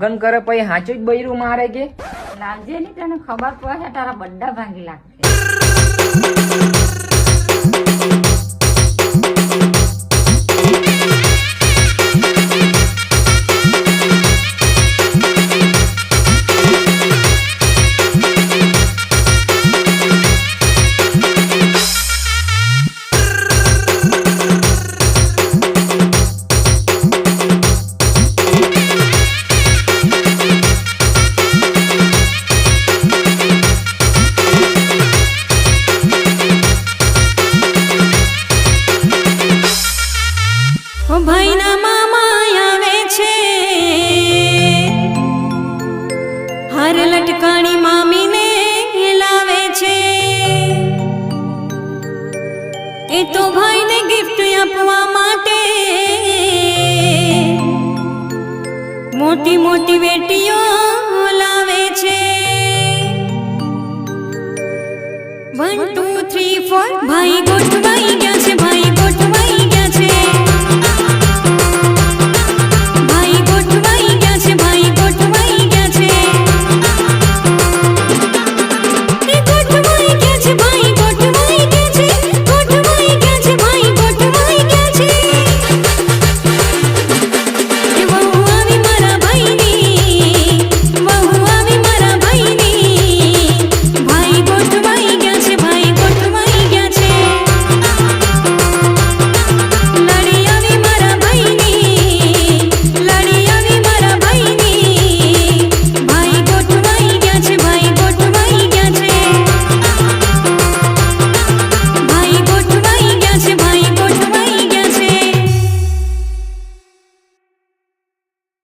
લગ્ન કરે પછી હાચું જ બૈરું મારે કે લાવજે ની તને ખબર પડે તારા બड्डा ભાંગી લાગશે। ભાઈના મામા આવે છે, હાર લટકાણી મામીને લાવે છે, એ તો ભાઈને ગિફ્ટ આપવા માટે મોટી મોટી વેટીઓ લાવે છે। 1 2 3 4 ભાઈ ગોઠવાઈ